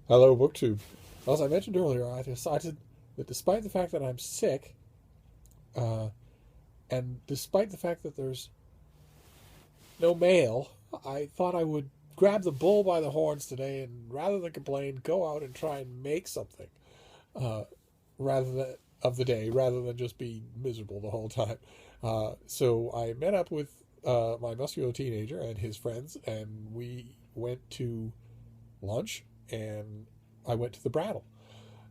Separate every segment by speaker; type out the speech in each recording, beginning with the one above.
Speaker 1: Hello, BookTube. As I mentioned earlier, I decided that despite the fact that I'm sick, uh, and despite the fact that there's no mail, I thought I would grab the bull by the horns today and rather than complain, go out and try and make something uh, rather than of the day, rather than just be miserable the whole time. So I met up with my muscular teenager and his friends, and we went to lunch, and I went to the Brattle,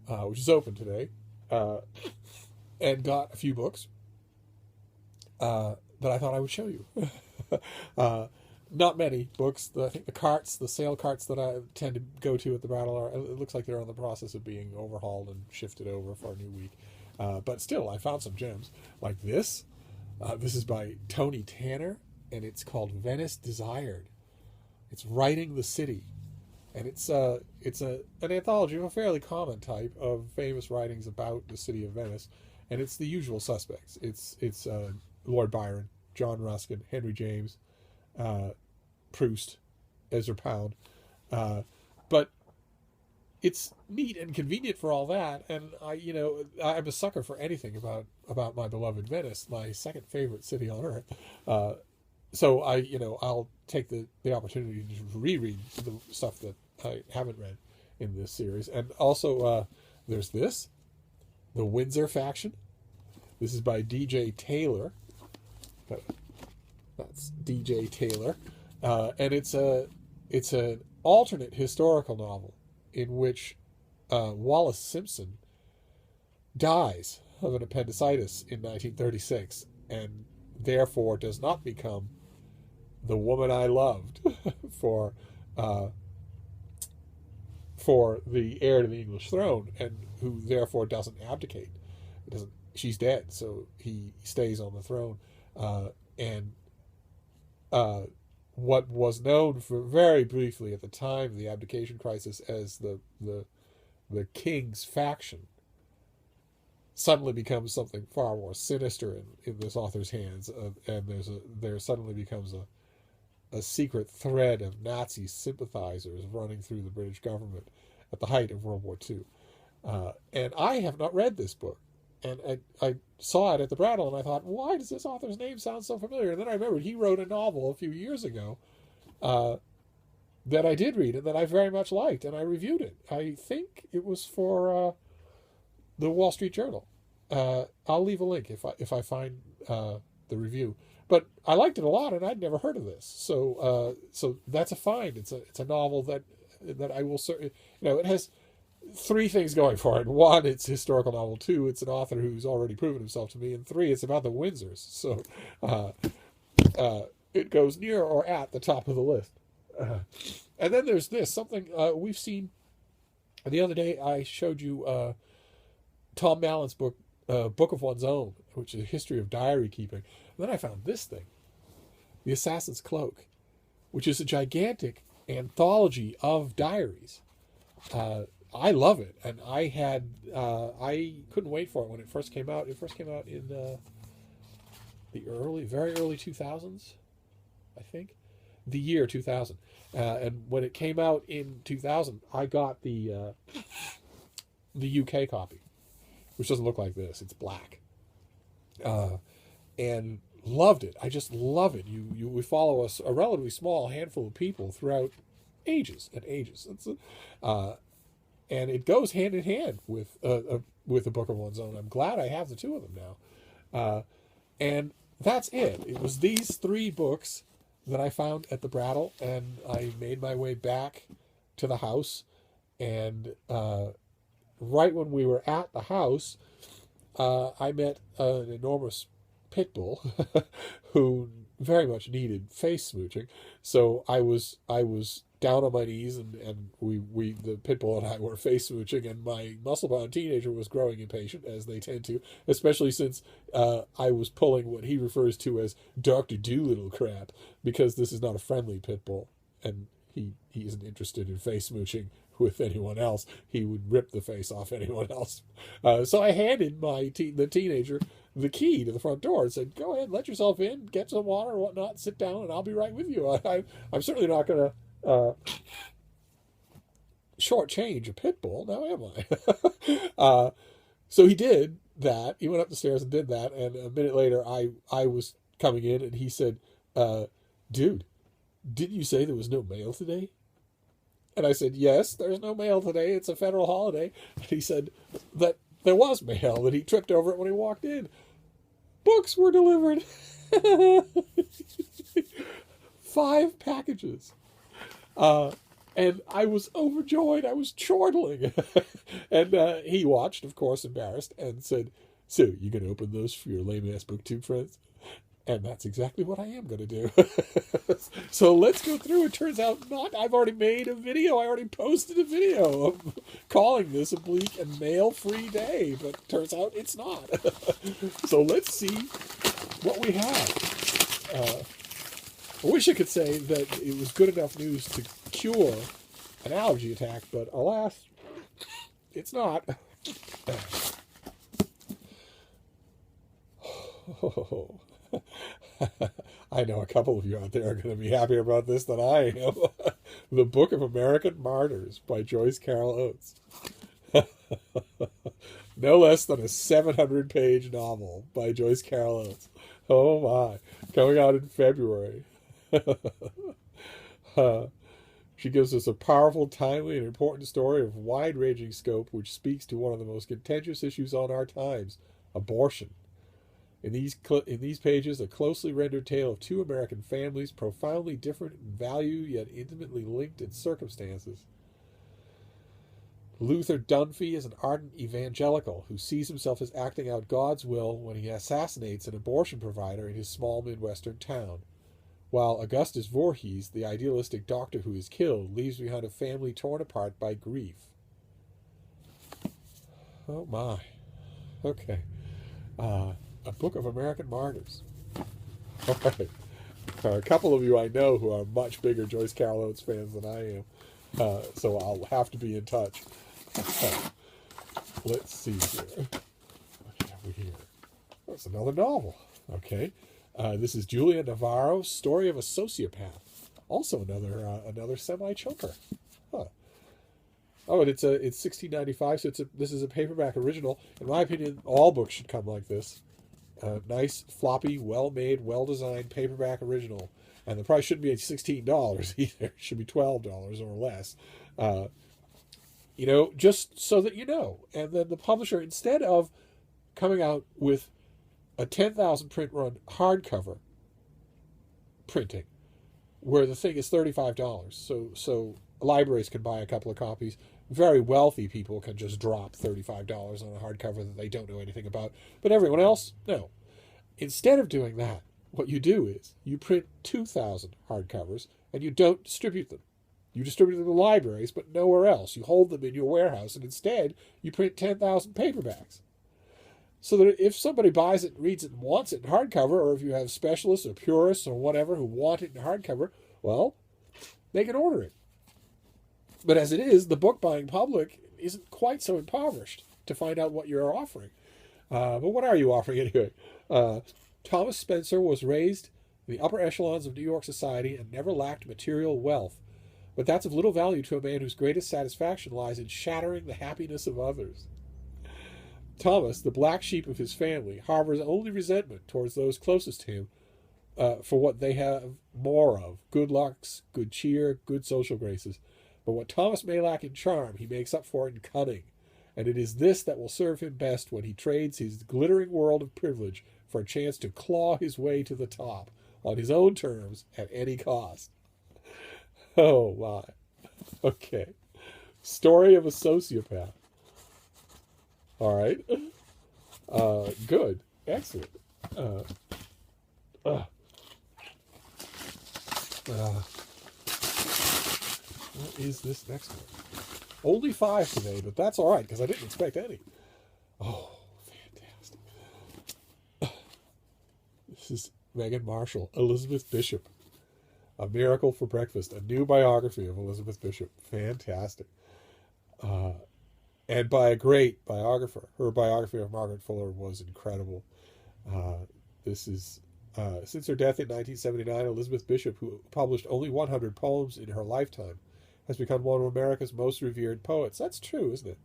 Speaker 1: which is open today, uh, and got a few books that I thought I would show you. uh, Not many books. I think the sale carts that I tend to go to at the Brattle are. It looks like they're in the process of being overhauled and shifted over for a new week. But still, I found some gems like this. This is by Tony Tanner, and it's called Venice Desired. It's writing the city, and it's an anthology of a fairly common type of famous writings about the city of Venice, and it's the usual suspects. It's Lord Byron, John Ruskin, Henry James, uh, Proust, Ezra Pound, but it's neat and convenient for all that. And I'm a sucker for anything about my beloved Venice, my second favorite city on earth. Uh, so I'll take the opportunity to reread the stuff that I haven't read in this series. And also, there's the Windsor Faction. This is by DJ Taylor. That's DJ Taylor, and it's an alternate historical novel in which Wallace Simpson dies of an appendicitis in 1936, and therefore does not become the woman I loved for uh, for the heir to the English throne, and who therefore doesn't abdicate. It doesn't. She's dead, so he stays on the throne, and uh, what was known for very briefly at the time of the abdication crisis as the king's faction suddenly becomes something far more sinister in this author's hands, and there suddenly becomes a secret thread of Nazi sympathizers running through the British government at the height of World War II. And I have not read this book. And I saw it at the Brattle, and I thought, why does this author's name sound so familiar? And then I remembered he wrote a novel a few years ago uh, that I did read and that I very much liked, and I reviewed it. I think it was for the Wall Street Journal. I'll leave a link if I find the review. But I liked it a lot, and I'd never heard of this. So that's a find. It's a novel that I will certainly, it has three things going for it. One, it's a historical novel. Two, it's an author who's already proven himself to me. And three, it's about the Windsors. So it goes near or at the top of the list. And then there's something we've seen the other day. I showed you Tom Mallin's book, Book of One's Own, which is a history of diary keeping. And then I found this thing, The Assassin's Cloak, which is a gigantic anthology of diaries. I love it, and I couldn't wait for it when it first came out. It first came out in the very early 2000s, I think, the year 2000. And when it came out in 2000, I got the UK copy, which doesn't look like this. It's black, and loved it. I just love it. We follow a relatively small handful of people throughout ages and ages. And it goes hand in hand with a Book of One's Own. I'm glad I have the two of them now. And that's it. It was these three books that I found at the Brattle, and I made my way back to the house. And right when we were at the house, I met an enormous pit bull who very much needed face smooching. So I was down on my knees, and we the pit bull and I were face smooching, and my muscle bound teenager was growing impatient, as they tend to, especially since I was pulling what he refers to as Dr. Doolittle crap, because this is not a friendly pit bull, and he isn't interested in face smooching with anyone else. He would rip the face off anyone else. So I handed the teenager the key to the front door and said, "Go ahead, let yourself in, get some water or whatnot, sit down, and I'll be right with you." I'm certainly not going to shortchange a pit bull, now am I? So he did that. He went up the stairs and did that. And a minute later, I was coming in, and he said, dude, didn't you say there was no mail today? And I said, yes, there's no mail today. It's a federal holiday. And he said that there was mail, that he tripped over it when he walked in. Books were delivered. 5 packages. And I was overjoyed. I was chortling. And he watched, of course, embarrassed, and said, so you going to open those for your lame-ass booktube friends? And that's exactly what I am going to do. So let's go through. It turns out not. I've already made a video. I already posted a video of calling this a bleak and mail-free day. But it turns out it's not. So let's see what we have. I wish I could say that it was good enough news to cure an allergy attack, but alas, it's not. Oh. I know a couple of you out there are going to be happier about this than I am. The Book of American Martyrs by Joyce Carol Oates. No less than a 700-page novel by Joyce Carol Oates. Oh my. Coming out in February. She gives us a powerful, timely, and important story of wide-ranging scope which speaks to one of the most contentious issues on our times, abortion. In these pages, a closely rendered tale of 2 American families, profoundly different in value, yet intimately linked in circumstances. Luther Dunphy is an ardent evangelical who sees himself as acting out God's will when he assassinates an abortion provider in his small Midwestern town, while Augustus Voorhees, the idealistic doctor who is killed, leaves behind a family torn apart by grief. Oh my. Okay. A Book of American Martyrs. All right. A couple of you I know who are much bigger Joyce Carol Oates fans than I am, so I'll have to be in touch. Let's see here. What have we here? That's another novel. Okay. This is Julia Navarro's Story of a Sociopath. Also another semi-choker. Huh. Oh, and it's $16.95, so this is a paperback original. In my opinion, all books should come like this. Nice, floppy, well-made, well-designed paperback original. And the price shouldn't be at $16 either. It should be $12 or less. Just so that you know. And then the publisher, instead of coming out with a 10,000 print run hardcover printing, where the thing is $35, so libraries can buy a couple of copies. Very wealthy people can just drop $35 on a hardcover that they don't know anything about. But everyone else, no. Instead of doing that, what you do is you print 2,000 hardcovers and you don't distribute them. You distribute them to libraries, but nowhere else. You hold them in your warehouse, and instead you print 10,000 paperbacks. So that if somebody buys it, reads it, and wants it in hardcover, or if you have specialists or purists or whatever who want it in hardcover, well, they can order it. But as it is, the book-buying public isn't quite so impoverished to find out what you're offering. But what are you offering anyway? Thomas Spencer was raised in the upper echelons of New York society and never lacked material wealth. But that's of little value to a man whose greatest satisfaction lies in shattering the happiness of others. Thomas, the black sheep of his family, harbors only resentment towards those closest to him for what they have more of: good looks, good cheer, good social graces. But what Thomas may lack in charm, he makes up for in cunning, and it is this that will serve him best when he trades his glittering world of privilege for a chance to claw his way to the top, on his own terms, at any cost. Oh, my. Okay. Story of a Sociopath. All right. Good. Excellent. What is this next one? Only 5 today, but that's all right, because I didn't expect any. Oh, fantastic. This is Megan Marshall, Elizabeth Bishop. A Miracle for Breakfast, a new biography of Elizabeth Bishop. Fantastic. And by a great biographer. Her biography of Margaret Fuller was incredible. This is, since her death in 1979, Elizabeth Bishop, who published only 100 poems in her lifetime, has become one of America's most revered poets. That's true, isn't it?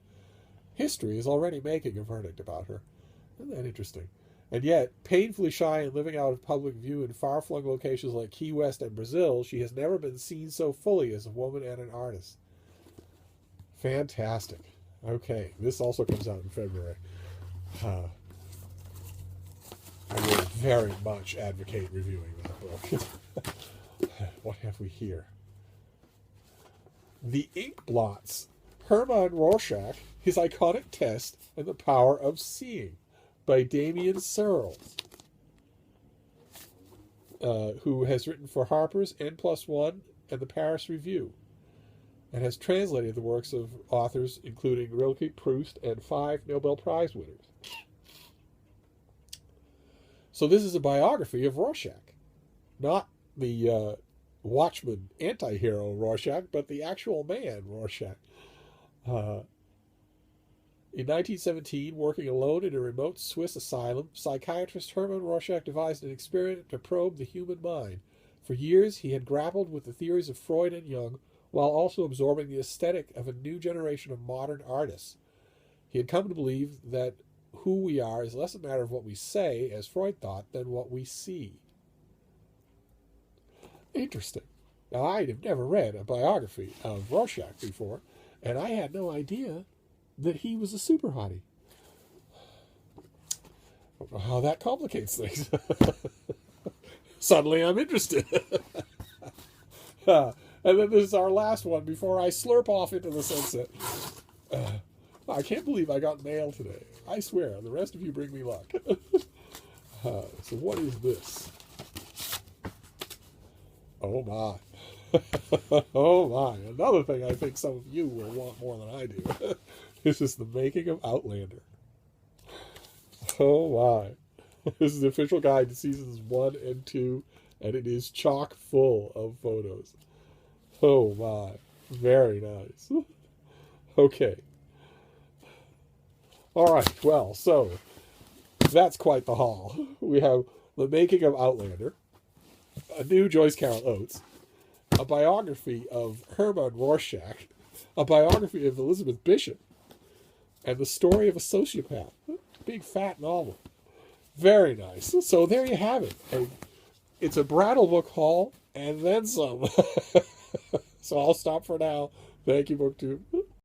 Speaker 1: History is already making a verdict about her. Isn't that interesting? And yet, painfully shy and living out of public view in far-flung locations like Key West and Brazil, she has never been seen so fully as a woman and an artist. Fantastic. Okay, this also comes out in February. I will very much advocate reviewing that book. What have we here? The Inkblots. Hermann Rorschach, His Iconic Test, and the Power of Seeing, by Damien Searles, who has written for Harper's, N+1, and the Paris Review, and has translated the works of authors including Rilke, Proust, and 5 Nobel Prize winners. So this is a biography of Rorschach. Not the Watchman anti-hero Rorschach, but the actual man Rorschach. In 1917, working alone in a remote Swiss asylum, psychiatrist Hermann Rorschach devised an experiment to probe the human mind. For years, he had grappled with the theories of Freud and Jung, while also absorbing the aesthetic of a new generation of modern artists. He had come to believe that who we are is less a matter of what we say, as Freud thought, than what we see. Interesting. Now, I have never read a biography of Rorschach before, and I had no idea that he was a super hottie. I don't know how that complicates things. Suddenly I'm interested. And then this is our last one before I slurp off into the sunset. I can't believe I got mail today. I swear, the rest of you bring me luck. So what is this? Oh my. Oh my. Another thing I think some of you will want more than I do. This is the making of Outlander. Oh my. This is the official guide to seasons 1 and 2, and it is chock full of photos. Oh my. Very nice. Okay. All right. Well, so that's quite the haul. We have the making of Outlander, a new Joyce Carol Oates, a biography of Hermann Rorschach, a biography of Elizabeth Bishop, and the story of a sociopath. Big fat novel. Very nice. So there you have it. It's a Brattle Book-Haul and then some. So I'll stop for now. Thank you, BookTube.